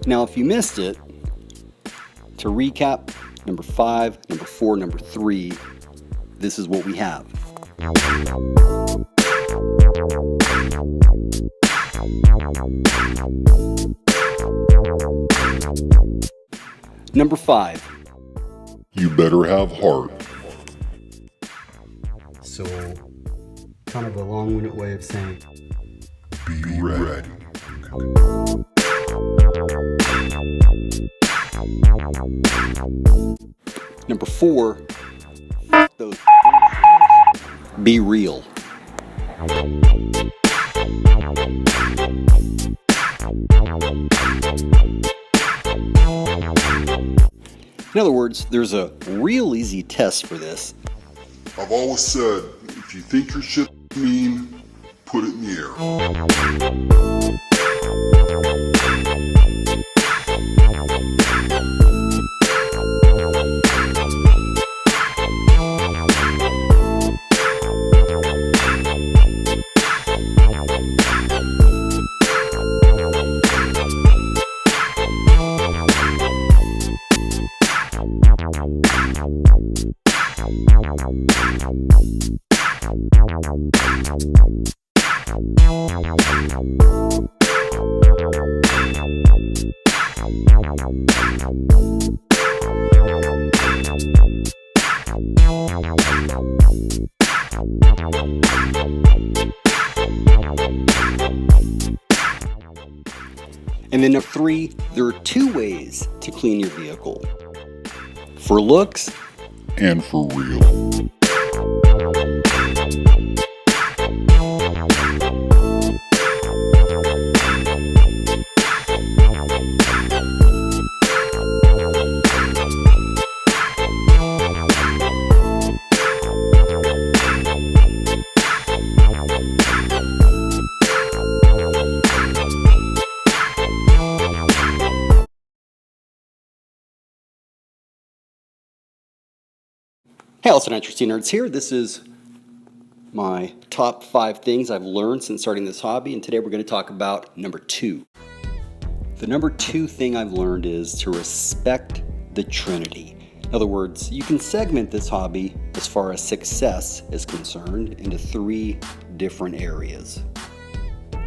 Now, if you missed it, to recap, number 5, number 4, number 3, this is what we have. Number 5. You better have heart. So, kind of a long-winded way of saying, Be ready. Number 4, those be real. In other words, there's a real easy test for this. I've always said, if you think your shit's mean, put it in the air. And then number 3, there are 2 ways to clean your vehicle. For looks And for real. Hey, also Nitro Nerds here. This is my top 5 things I've learned since starting this hobby, and today we're going to talk about number 2. The number 2 thing I've learned is to respect the Trinity. In other words, you can segment this hobby as far as success is concerned into 3 different areas.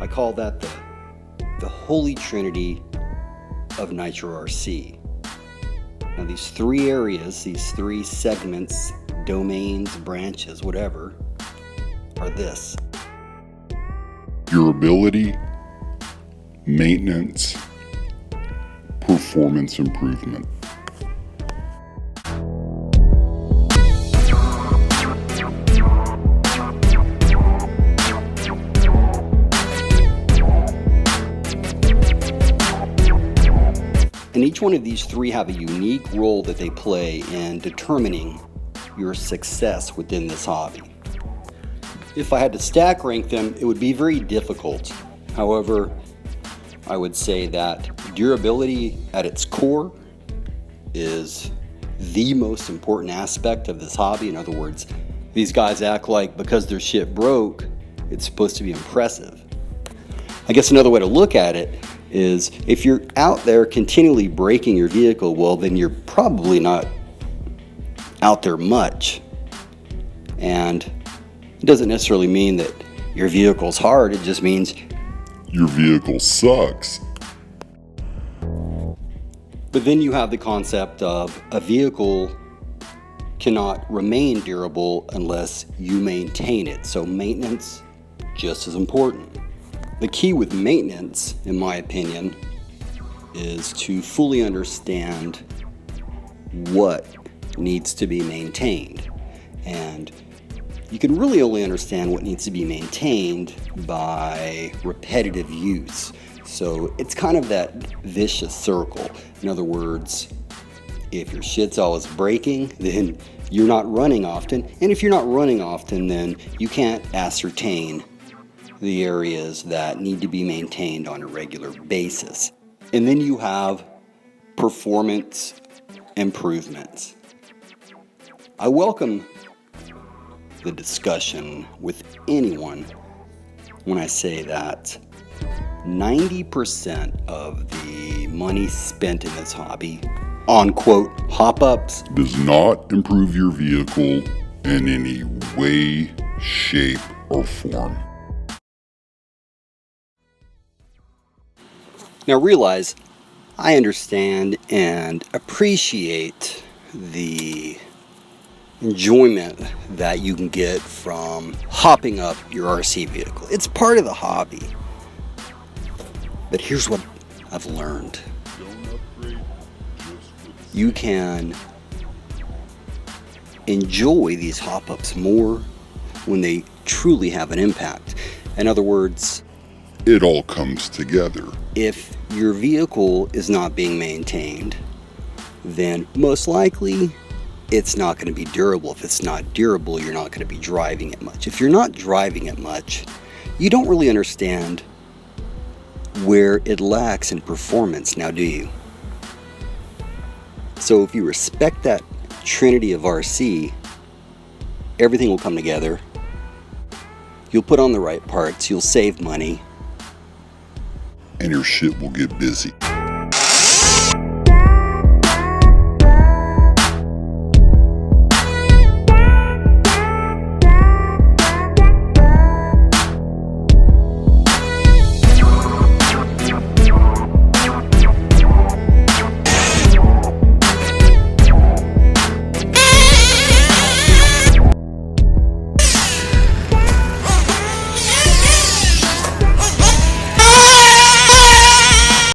I call that the Holy Trinity of Nitro RC. Now these 3 areas, these 3 segments, domains, branches, whatever, are this. Durability, maintenance, performance improvement. And each one of these 3 have a unique role that they play in determining your success within this hobby. If I had to stack rank them, it would be very difficult. However, I would say that durability at its core is the most important aspect of this hobby. In other words, these guys act like because their shit broke, it's supposed to be impressive. I guess another way to look at it is if you're out there continually breaking your vehicle, well, then you're probably not out there much. And it doesn't necessarily mean that your vehicle's hard, it just means your vehicle sucks. But then you have the concept of a vehicle cannot remain durable unless you maintain it. So maintenance, just as important. The key with maintenance, in my opinion, is to fully understand what needs to be maintained. And you can really only understand what needs to be maintained by repetitive use. So it's kind of that vicious circle. In other words, if your shit's always breaking, then you're not running often. And if you're not running often, then you can't ascertain the areas that need to be maintained on a regular basis. And then you have performance improvements. I welcome the discussion with anyone when I say that 90% of the money spent in this hobby on, quote, hop-ups does not improve your vehicle in any way, shape, or form. Now realize, I understand and appreciate the enjoyment that you can get from hopping up your RC vehicle. It's part of the hobby. But here's what I've learned. You can enjoy these hop-ups more when they truly have an impact. In other words, It all comes together. if your vehicle is not being maintained, then most likely it's not going to be durable. If it's not durable, you're not going to be driving it much. If you're not driving it much, you don't really understand where it lacks in performance, now do you? So if you respect that trinity of RC, everything will come together. You'll put on the right parts, you'll save money, And your shit will get busy.